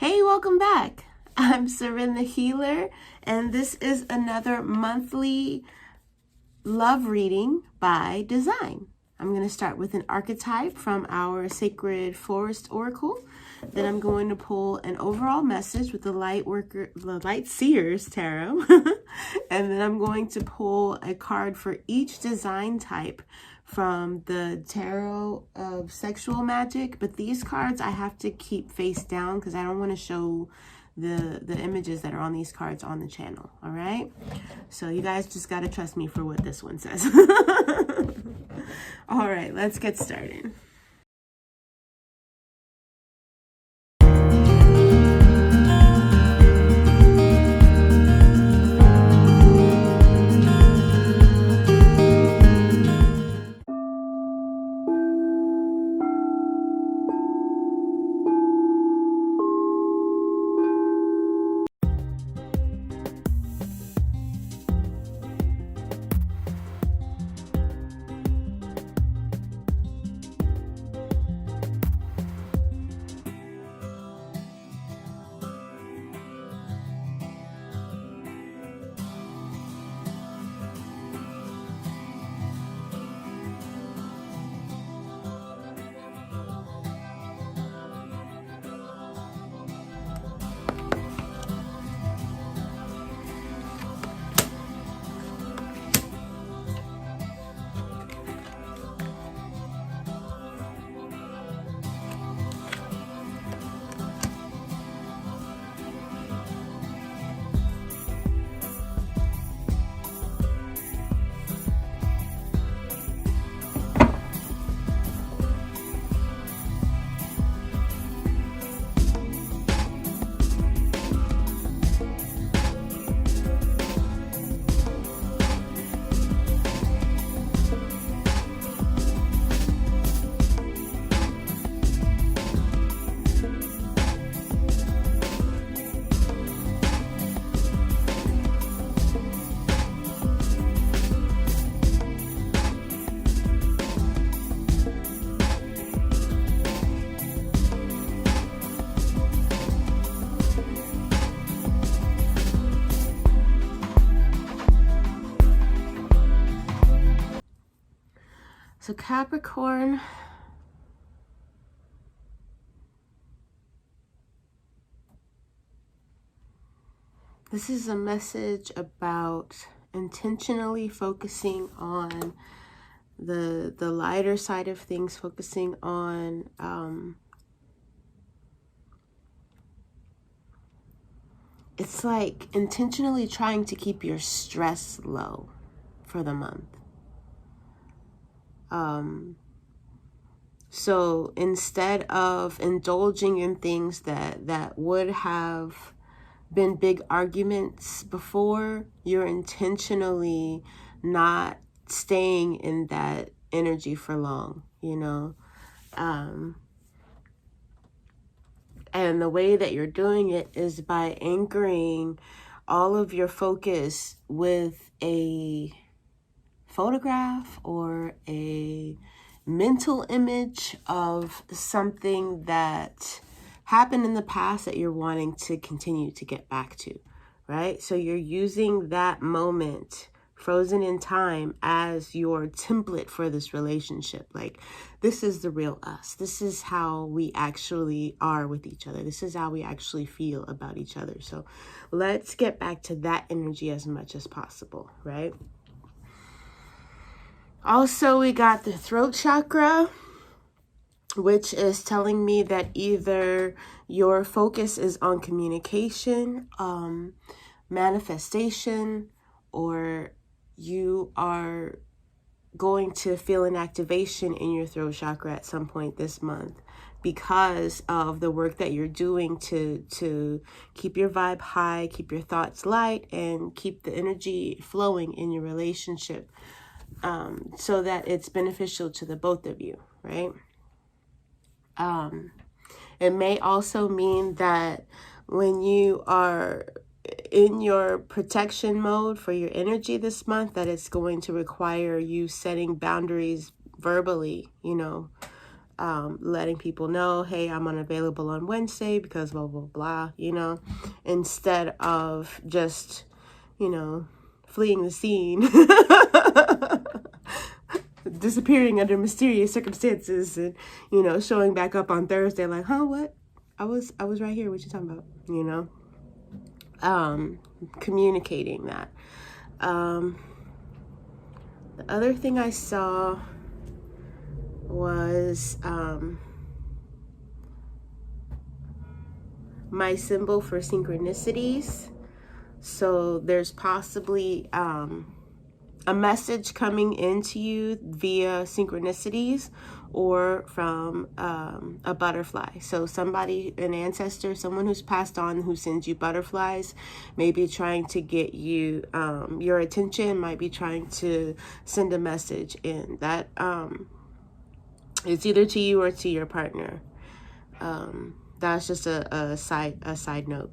Hey, welcome back. I'm Seren the Healer, and this is another monthly love reading by design. I'm going to start with an archetype from our Sacred Forest Oracle. Then I'm going to pull an overall message with the LightSeer's Tarot. And then I'm going to pull a card for each design type from the Tarot of Sexual Magic. But these cards I have to keep face down because I don't want to show the images that are on these cards on the channel. All right, so you guys just got to trust me for what this one says. All right, let's get started. So Capricorn, this is a message about intentionally focusing on the lighter side of things, focusing on it's like intentionally trying to keep your stress low for the month. So instead of indulging in things that would have been big arguments before, you're intentionally not staying in that energy for long, you know? And the way that you're doing it is by anchoring all of your focus with a photograph or a mental image of something that happened in the past that you're wanting to continue to get back to, right? So you're using that moment frozen in time as your template for this relationship. Like, this is the real us. This is how we actually are with each other. This is how we actually feel about each other. So let's get back to that energy as much as possible, right? Also, we got the throat chakra, which is telling me that either your focus is on communication, manifestation, or you are going to feel an activation in your throat chakra at some point this month because of the work that you're doing to keep your vibe high, keep your thoughts light, and keep the energy flowing in your relationship. So that it's beneficial to the both of you, right? It may also mean that when you are in your protection mode for your energy this month, that it's going to require you setting boundaries verbally, you know, letting people know, hey, I'm unavailable on Wednesday because blah, blah, blah, you know, instead of just, you know, fleeing the scene, disappearing under mysterious circumstances and, you know, showing back up on Thursday like, huh, what? I was right here. What you talking about? You know, communicating that. The other thing I saw was my symbol for synchronicities. So there's possibly a message coming into you via synchronicities or from a butterfly. So somebody, an ancestor, someone who's passed on who sends you butterflies, maybe trying to get you your attention, might be trying to send a message in that it's either to you or to your partner. That's just a side note.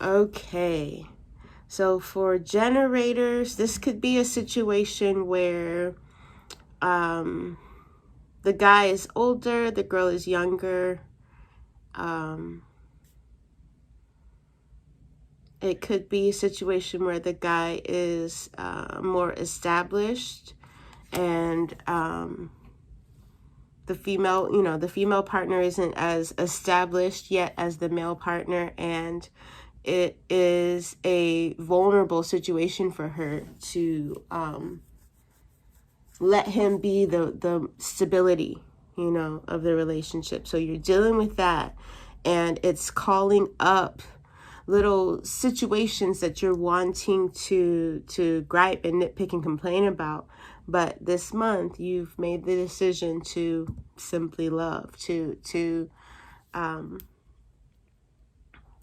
Okay. So for generators, this could be a situation where the guy is older, the girl is younger. It could be a situation where the guy is more established and the female, you know, the female partner isn't as established yet as the male partner, and it is a vulnerable situation for her to let him be the stability, you know, of the relationship. So you're dealing with that, and it's calling up little situations that you're wanting to gripe and nitpick and complain about. But this month you've made the decision to simply love, to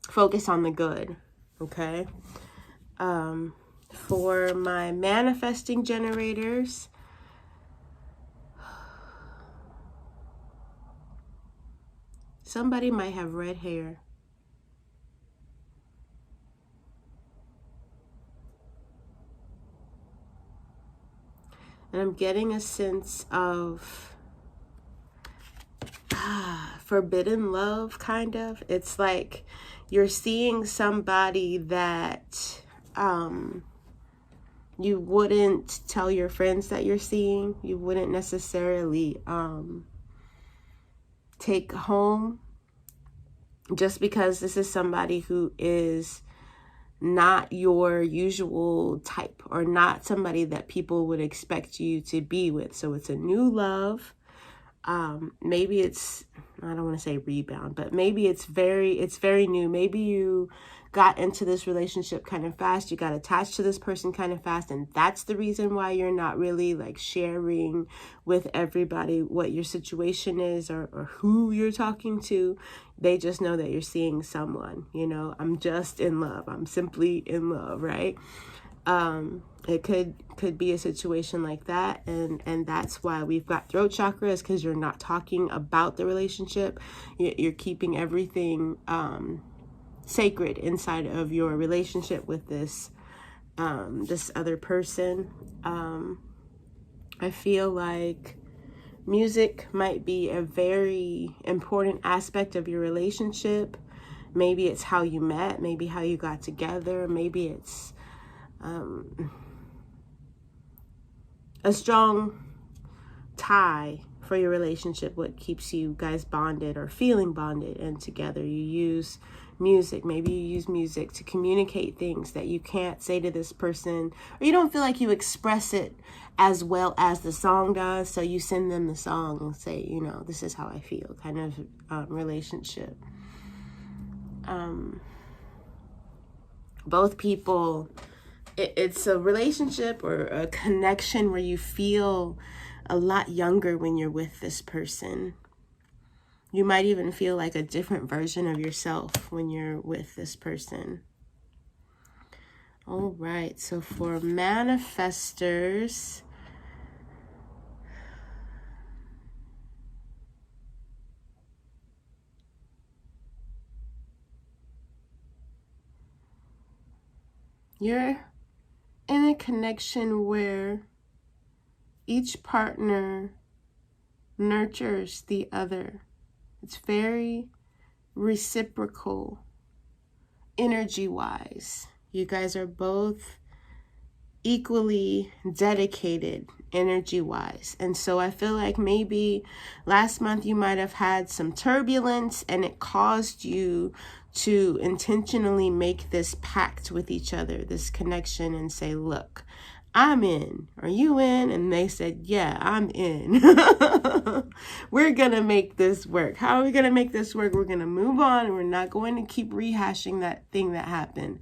focus on the good. Okay. For my manifesting generators, somebody might have red hair. And I'm getting a sense of forbidden love, kind of. It's like you're seeing somebody that you wouldn't tell your friends that you're seeing. You wouldn't necessarily take home, just because this is somebody who is not your usual type, or not somebody that people would expect you to be with. So it's a new love. Maybe it's, I don't want to say rebound, but maybe it's very new. Maybe you got into this relationship kind of fast. You got attached to this person kind of fast. And that's the reason why you're not really like sharing with everybody what your situation is, or who you're talking to. They just know that you're seeing someone, you know, I'm just in love. I'm simply in love, right? It could be a situation like that, and that's why we've got throat chakra, is because you're not talking about the relationship. You're keeping everything sacred inside of your relationship with this this other person. I feel like music might be a very important aspect of your relationship. Maybe it's how you met, maybe how you got together, maybe it's a strong tie for your relationship, what keeps you guys bonded or feeling bonded and together. You use music. Maybe you use music to communicate things that you can't say to this person, or you don't feel like you express it as well as the song does, so you send them the song and say, you know, this is how I feel, kind of relationship. Both people, it's a relationship or a connection where you feel a lot younger when you're with this person. You might even feel like a different version of yourself when you're with this person. All right, so for manifestors, you're in a connection where each partner nurtures the other. It's very reciprocal, energy-wise. You guys are both equally dedicated energy-wise. And so I feel like maybe last month you might have had some turbulence, and it caused you to intentionally make this pact with each other, this connection, and say, look, I'm in. Are you in? And they said, yeah, I'm in. We're going to make this work. How are we going to make this work? We're going to move on, and we're not going to keep rehashing that thing that happened.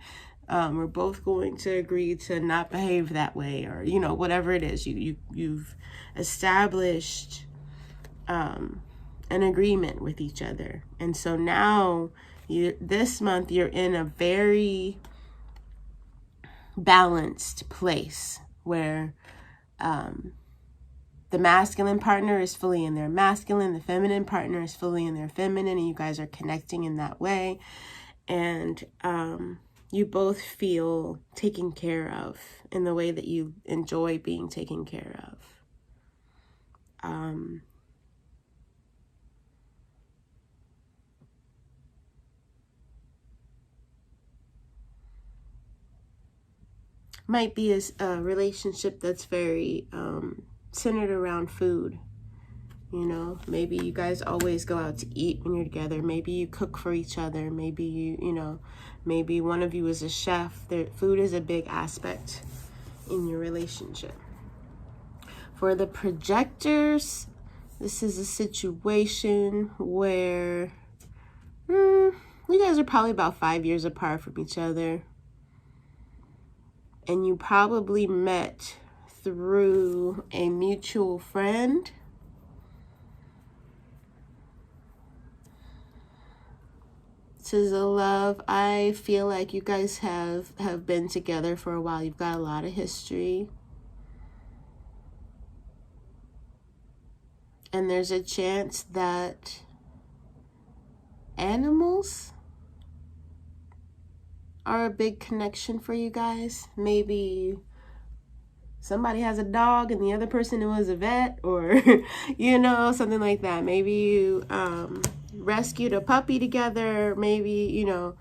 We're both going to agree to not behave that way, or, you know, whatever it is. You've established an agreement with each other. And so now, this month, you're in a very balanced place where the masculine partner is fully in their masculine, the feminine partner is fully in their feminine, and you guys are connecting in that way. And you both feel taken care of in the way that you enjoy being taken care of. Might be a relationship that's very centered around food. You know, maybe you guys always go out to eat when you're together. Maybe you cook for each other. Maybe you know, maybe one of you is a chef. Food is a big aspect in your relationship. For the projectors, this is a situation where you guys are probably about 5 years apart from each other. And you probably met through a mutual friend. This is a love. I feel like you guys have been together for a while. You've got a lot of history. And there's a chance that animals are a big connection for you guys. Maybe somebody has a dog and the other person was a vet, or you know, something like that. Maybe you rescued a puppy together. Maybe, you know,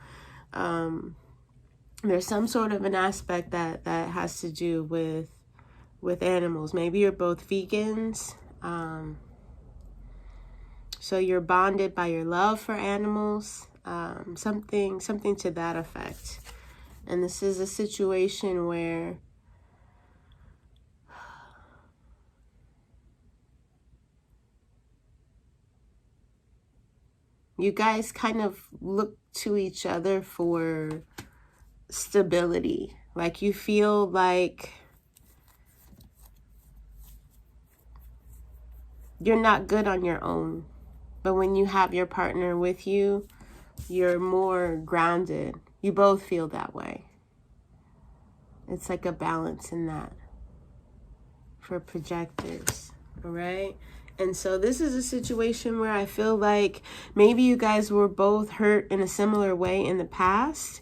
there's some sort of an aspect that has to do with animals. Maybe you're both vegans, so you're bonded by your love for animals. Something to that effect. And this is a situation where you guys kind of look to each other for stability. Like you feel like you're not good on your own, but when you have your partner with you, you're more grounded. You both feel that way. It's like a balance in that for projectors, all right? And so this is a situation where I feel like maybe you guys were both hurt in a similar way in the past,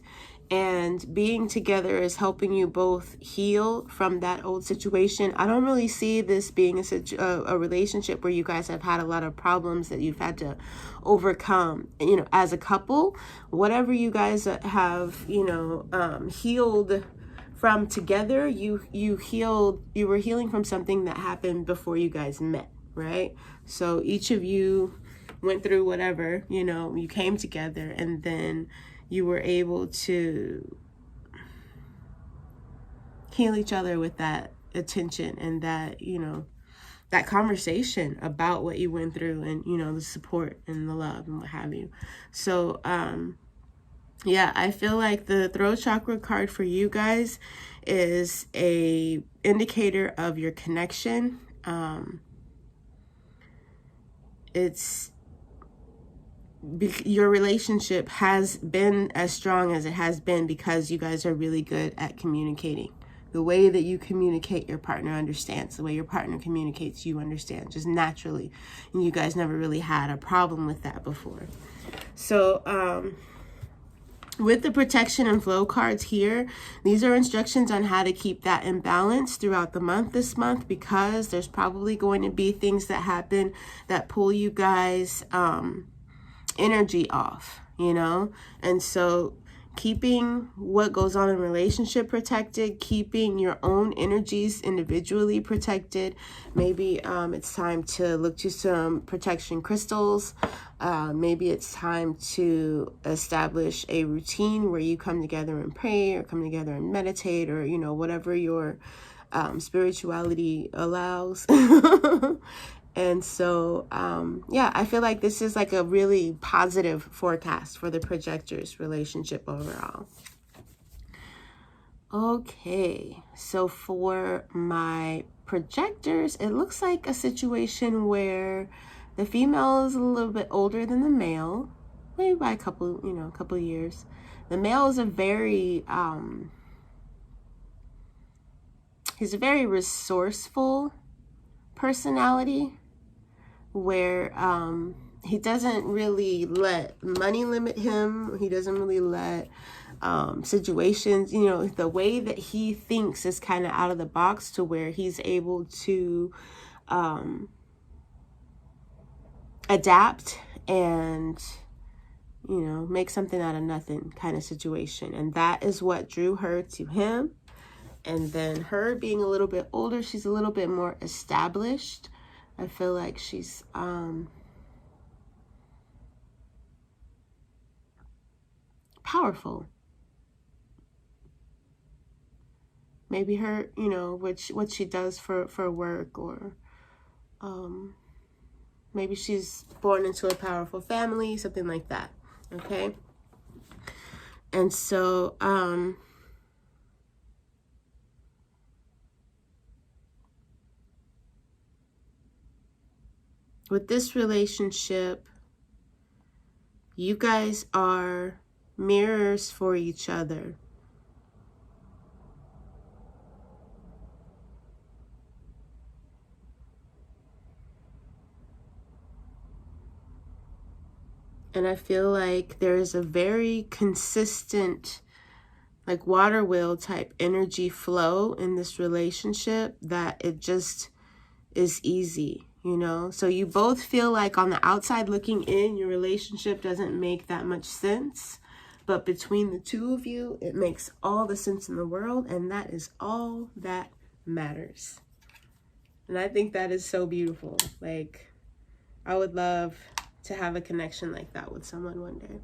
and being together is helping you both heal from that old situation. I don't really see this being a relationship where you guys have had a lot of problems that you've had to overcome. You know, as a couple, whatever you guys have, you know, healed from together, you were healing from something that happened before you guys met, right? So each of you went through whatever, you know, you came together, and then you were able to heal each other with that attention and that, you know, that conversation about what you went through, and, you know, the support and the love and what have you. So, yeah, I feel like the throat chakra card for you guys is a indicator of your connection. Your relationship has been as strong as it has been because you guys are really good at communicating. The way that you communicate, your partner understands. The way your partner communicates, you understand, just naturally. And you guys never really had a problem with that before. So, With the protection and flow cards here, these are instructions on how to keep that in balance throughout the month this month, because there's probably going to be things that happen that pull you guys energy off, you know? And so keeping what goes on in relationship protected, keeping your own energies individually protected. Maybe it's time to look to some protection crystals. Maybe it's time to establish a routine where you come together and pray, or come together and meditate, or, you know, whatever your spirituality allows. And so, yeah, I feel like this is like a really positive forecast for the projector's relationship overall. Okay, so for my projectors, it looks like a situation where the female is a little bit older than the male, maybe by a couple, you know, a couple of years. The male is a very, he's a very resourceful personality, where he doesn't really let money limit him. He doesn't really let situations, you know, the way that he thinks is kind of out of the box, to where he's able to adapt and, you know, make something out of nothing kind of situation. And that is what drew her to him. And then her being a little bit older, she's a little bit more established. I feel like she's powerful. Maybe her, you know, what she does for work, or maybe she's born into a powerful family, something like that. Okay. And so with this relationship, you guys are mirrors for each other. And I feel like there's a very consistent, like water wheel type energy flow in this relationship, that it just is easy. You know, so you both feel like on the outside looking in, your relationship doesn't make that much sense. But between the two of you, it makes all the sense in the world. And that is all that matters. And I think that is so beautiful. Like, I would love to have a connection like that with someone one day.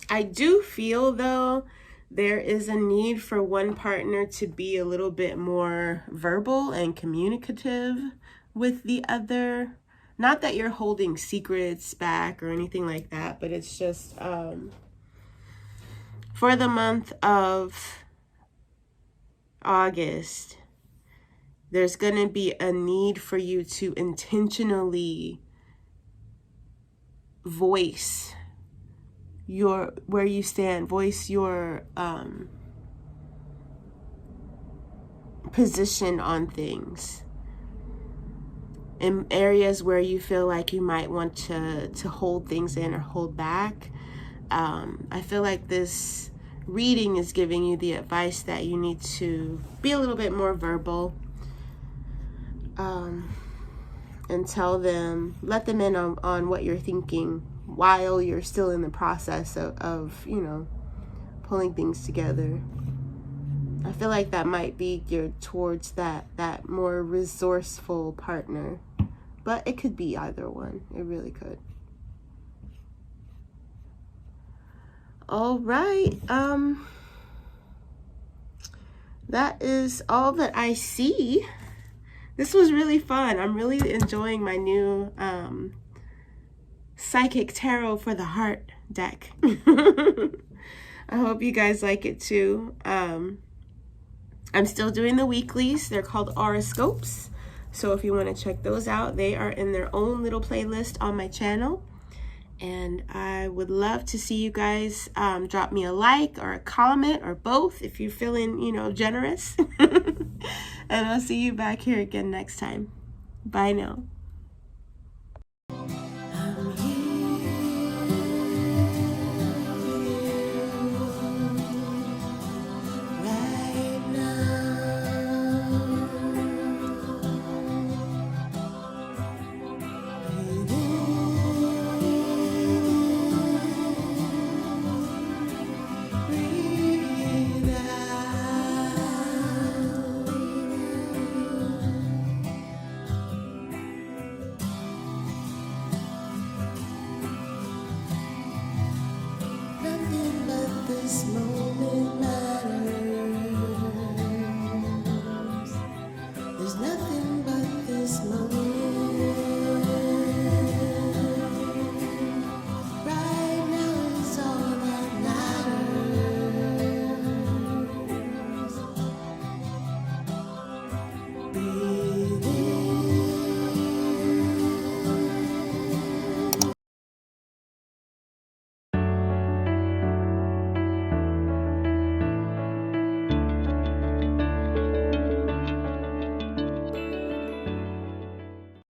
I do feel, though, there is a need for one partner to be a little bit more verbal and communicative with the other. Not that you're holding secrets back or anything like that, but it's just for the month of August, there's going to be a need for you to intentionally voice where you stand, voice your position on things in areas where you feel like you might want to hold things in or hold back. I feel like this reading is giving you the advice that you need to be a little bit more verbal, and tell them, let them in on what you're thinking while you're still in the process of, you know, pulling things together. I feel like that might be geared towards that more resourceful partner, but it could be either one. It really could. All right. That is all that I see. This was really fun. I'm really enjoying my new Psychic Tarot for the Heart deck. I hope you guys like it too. I'm still doing the weeklies. They're called horoscopes. So if you want to check those out, they are in their own little playlist on my channel. And I would love to see you guys drop me a like or a comment or both if you're feeling, you know, generous. And I'll see you back here again next time. Bye now.